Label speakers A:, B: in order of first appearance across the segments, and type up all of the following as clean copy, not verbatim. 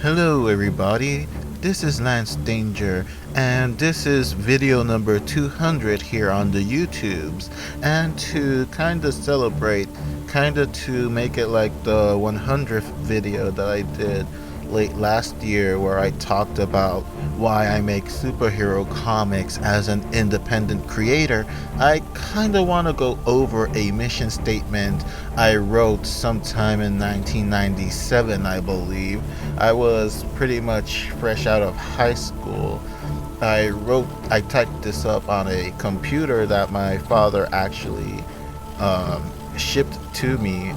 A: Hello, everybody. This is Lance Danger, and this is video number 200 here on the YouTubes. And to kind of celebrate, kind of to make it like the 100th video that I did late last year, where I talked about why I make superhero comics as an independent creator, I kind of want to go over a mission statement I wrote sometime in 1997, I believe. I was pretty much fresh out of high school. I typed this up on a computer that my father actually shipped to me.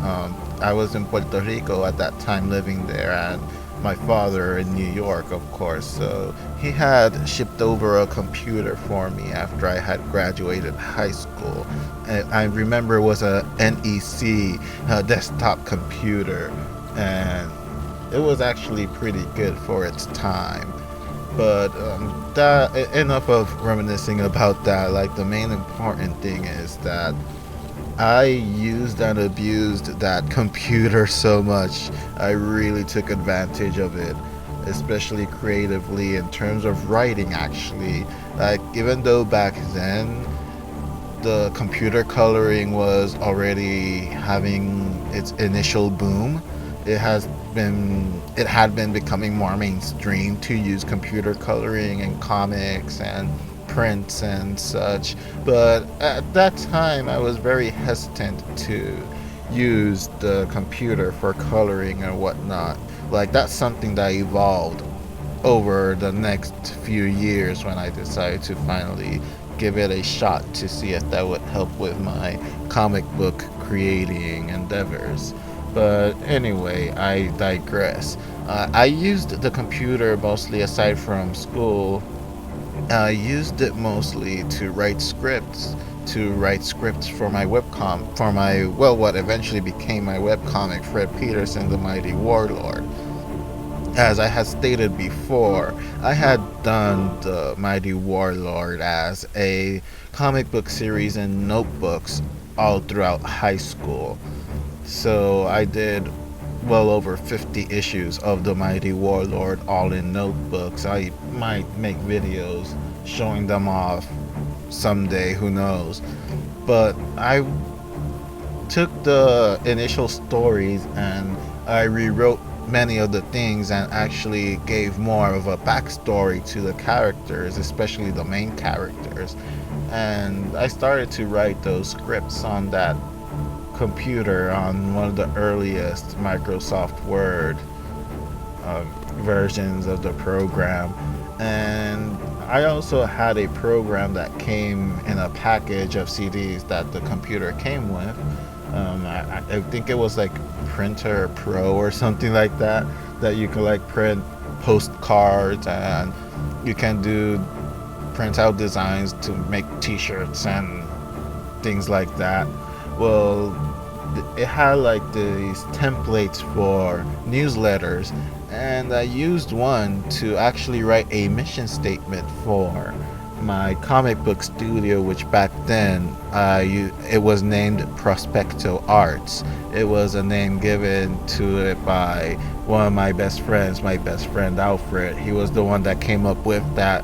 A: I was in Puerto Rico at that time living there, and my father in New York, of course. So he had shipped over a computer for me after I had graduated high school. And I remember it was a NEC desktop computer, and it was actually pretty good for its time. But that enough of reminiscing about that. Like, the main important thing is that I used and abused that computer so much. I really took advantage of it, especially creatively in terms of writing, actually. Like, even though back then the computer coloring was already having its initial boom, it had been becoming more mainstream to use computer coloring in comics and prints and such. But at that time, I was very hesitant to use the computer for coloring and whatnot. Like, that's something that evolved over the next few years when I decided to finally give it a shot to see if that would help with my comic book creating endeavors. But anyway, I digress. I used the computer mostly aside from school. I used it mostly to write scripts for my webcom, for my, well, what eventually became my webcomic, Fred Peterson, the Mighty Warlord. As I had stated before, I had done the Mighty Warlord as a comic book series in notebooks all throughout high school. So I did well over 50 issues of the Mighty Warlord all in notebooks. I might make videos showing them off someday, who knows. But I took the initial stories and I rewrote many of the things and actually gave more of a backstory to the characters, especially the main characters. And I started to write those scripts on that computer, on one of the earliest Microsoft Word versions of the program. And I also had a program that came in a package of CDs that the computer came with. I think it was like Printer Pro or something like that, that you could like print postcards, and you can do print out designs to make t-shirts and things like that. Well, it had like these templates for newsletters, and I used one to actually write a mission statement for my comic book studio, which back then it was named Prospecto Arts. It was a name given to it by one of my best friends, my best friend Alfred. He was the one that came up with that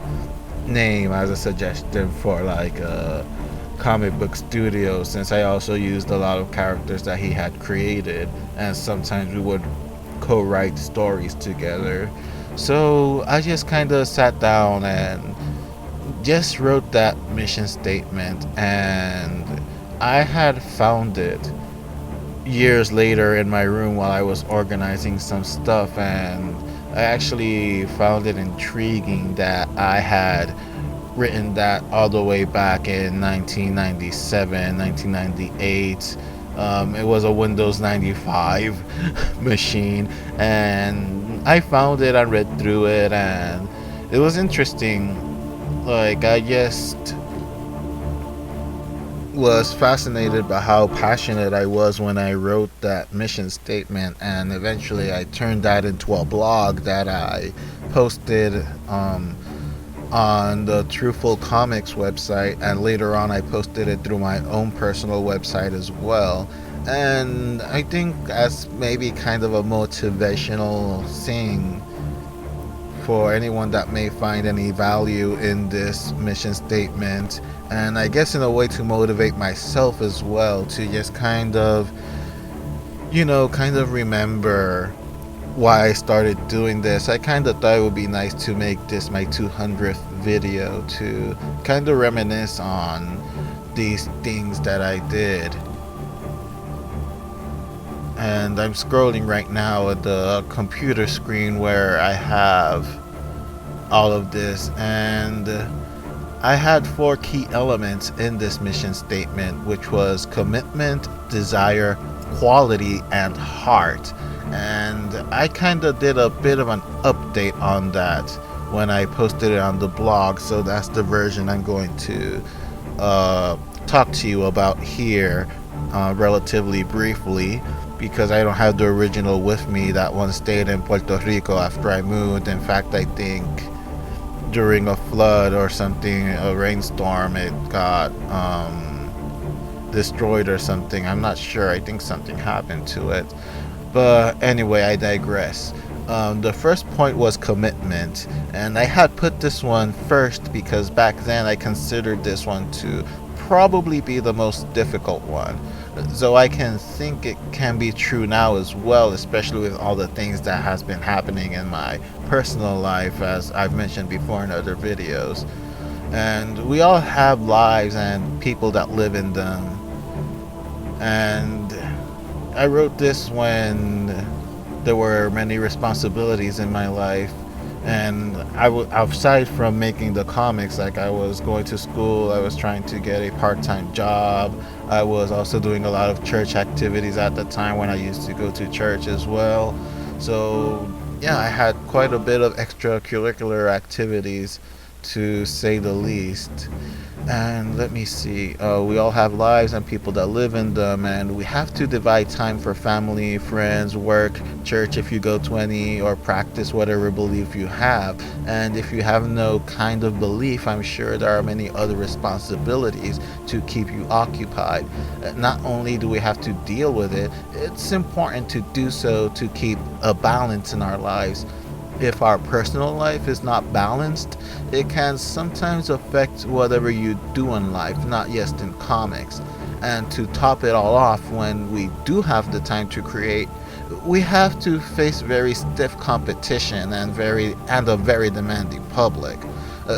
A: name as a suggestion for like a comic book studio, since I also used a lot of characters that he had created, and sometimes we would co-write stories together. So I just kind of sat down and just wrote that mission statement, and I had found it years later in my room while I was organizing some stuff, and I actually found it intriguing that I had written that all the way back in 1997, 1998. It was a Windows 95 machine, and I found it and read through it, and it was interesting. Like, I just was fascinated by how passionate I was when I wrote that mission statement, and eventually I turned that into a blog that I posted on the Truthful Comics website, and later on I posted it through my own personal website as well. And I think as maybe kind of a motivational thing for anyone that may find any value in this mission statement, and I guess in a way to motivate myself as well, to just kind of, kind of remember why I started doing this. I kind of thought it would be nice to make this my 200th video to kind of reminisce on these things that I did. And I'm scrolling right now at the computer screen where I have all of this, and I had 4 key elements in this mission statement, which was commitment, desire, quality, and heart. And I kind of did a bit of an update on that when I posted it on the blog, so that's the version I'm going to talk to you about here relatively briefly, because I don't have the original with me. That one stayed in Puerto Rico after I moved. In fact, I think during a flood or something, a rainstorm, it got destroyed or something. I'm not sure. I think something happened to it. But anyway, I digress. The first point was commitment, and I had put this one first because back then I considered this one to probably be the most difficult one. So I can think it can be true now as well, especially with all the things that has been happening in my personal life, as I've mentioned before in other videos. And we all have lives and people that live in them. And I wrote this when there were many responsibilities in my life, and aside from making the comics, like I was going to school, I was trying to get a part-time job, I was also doing a lot of church activities at the time when I used to go to church as well. So yeah, I had quite a bit of extracurricular activities, to say the least. And let me see, we all have lives and people that live in them, and we have to divide time for family, friends, work, church if you go to any, or practice whatever belief you have. And if you have no kind of belief, I'm sure there are many other responsibilities to keep you occupied. Not only do we have to deal with it, it's important to do so to keep a balance in our lives. If our personal life is not balanced, it can sometimes affect whatever you do in life, not just in comics. And to top it all off, when we do have the time to create, we have to face very stiff competition and a very demanding public.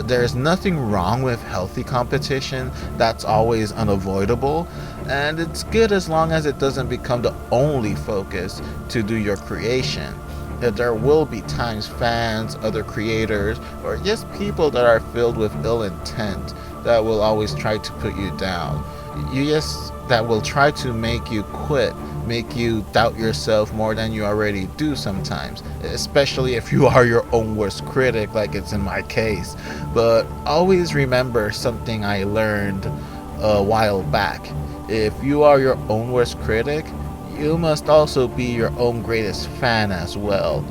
A: There's nothing wrong with healthy competition, that's always unavoidable, and it's good as long as it doesn't become the only focus to do your creation. There will be times fans, other creators, or just people that are filled with ill intent that will always try to put you down. That will try to make you quit, make you doubt yourself more than you already do sometimes, especially if you are your own worst critic, like it's in my case. But always remember something I learned a while back. If you are your own worst critic, you must also be your own greatest fan as well.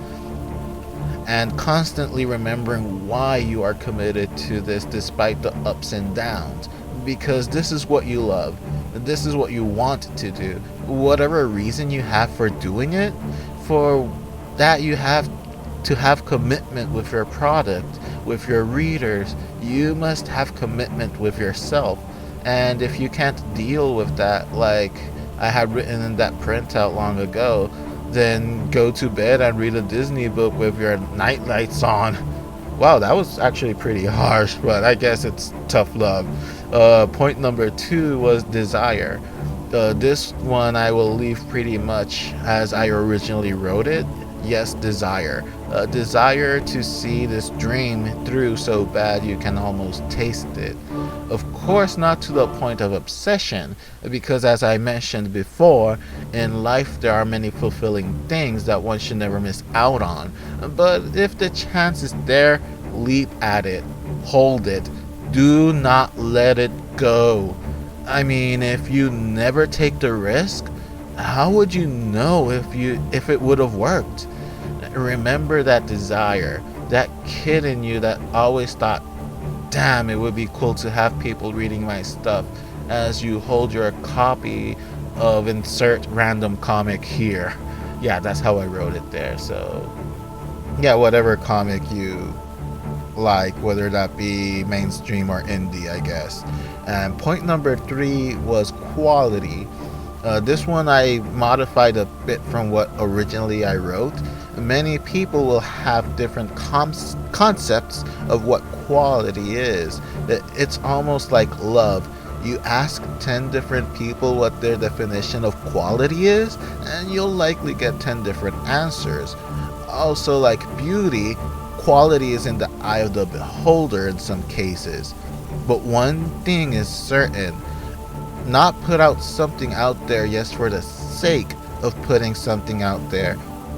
A: And constantly remembering why you are committed to this despite the ups and downs. Because this is what you love. This is what you want to do. Whatever reason you have for doing it, for that you have to have commitment with your product, with your readers. You must have commitment with yourself. And if you can't deal with that, like I had written in that printout long ago, then go to bed and read a Disney book with your night lights on. Wow, that was actually pretty harsh, but I guess it's tough love. Point number 2 was desire. This one I will leave pretty much as I originally wrote it. Yes, desire. Desire to see this dream through so bad you can almost taste it. Of course, not to the point of obsession, because as I mentioned before, in life there are many fulfilling things that one should never miss out on. But if the chance is there, leap at it, hold it, do not let it go. I mean, if you never take the risk, how would you know if it would have worked? Remember that desire, that kid in you that always thought, damn, it would be cool to have people reading my stuff, as you hold your copy of insert random comic here. Yeah, that's how I wrote it there. So Yeah, whatever comic you like, whether that be mainstream or indie, I guess. And point number three was quality. This one I modified a bit from what originally I wrote. Many people will have different concepts of what quality is. It's almost like love. You ask 10 different people what their definition of quality is, and you'll likely get 10 different answers. Also, like beauty, quality is in the eye of the beholder in some cases. But one thing is certain, not put out something out there just for the sake of putting something out there.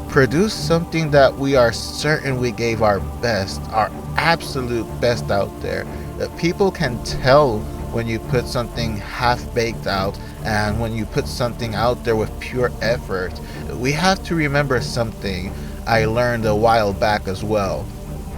A: Produce something that we are certain we gave our best, our absolute best out there. That people can tell when you put something half baked out and when you put something out there with pure effort. We have to remember something I learned a while back as well.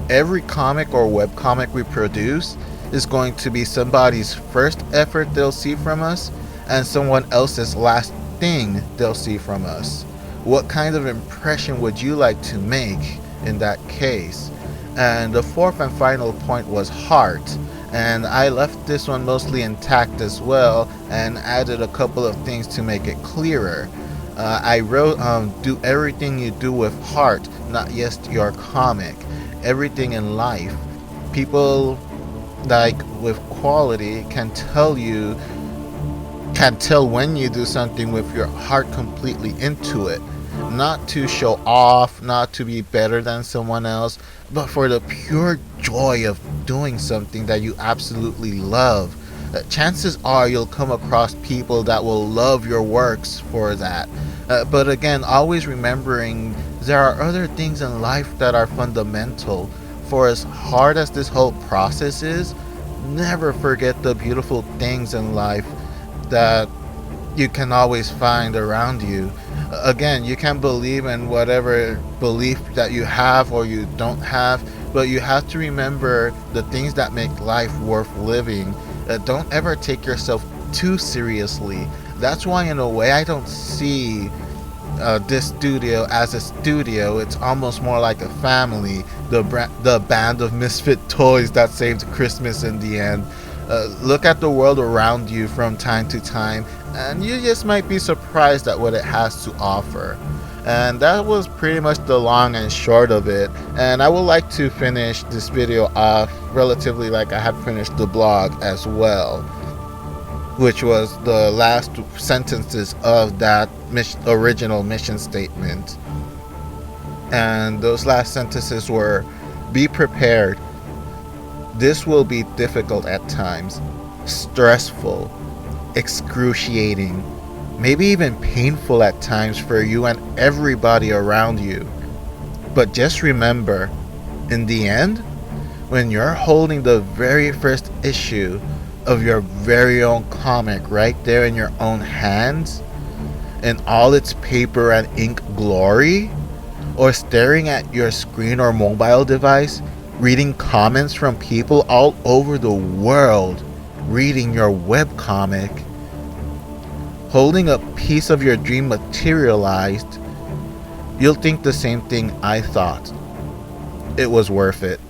A: Every comic or webcomic we produce is going to be somebody's first effort they'll see from us and someone else's last thing they'll see from us. What kind of impression would you like to make in that case? And the fourth and final point was heart. And I left this one mostly intact as well and added a couple of things to make it clearer. I wrote, do everything you do with heart, not just your comic. Everything in life. People like with quality can tell when you do something with your heart completely into it. Not to show off, not to be better than someone else, but for the pure joy of doing something that you absolutely love. Chances are you'll come across people that will love your works for that. But again, always remembering there are other things in life that are fundamental. For as hard as this whole process is, never forget the beautiful things in life that you can always find around you. Again, you can believe in whatever belief that you have or you don't have, but you have to remember the things that make life worth living. Don't ever take yourself too seriously. That's why, in a way, I don't see this studio as a studio. It's almost more like a family. The band of misfit toys that saved Christmas in the end. Look at the world around you from time to time, and you just might be surprised at what it has to offer. And that was pretty much the long and short of it. And I would like to finish this video off relatively like I had finished the blog as well, which was the last sentences of that original mission statement. And those last sentences were, be prepared. This will be difficult at times, stressful, excruciating, maybe even painful at times for you and everybody around you. But just remember, in the end, when you're holding the very first issue of your very own comic right there in your own hands, in all its paper and ink glory, or staring at your screen or mobile device, reading comments from people all over the world, reading your webcomic, holding a piece of your dream materialized, you'll think the same thing I thought. It was worth it.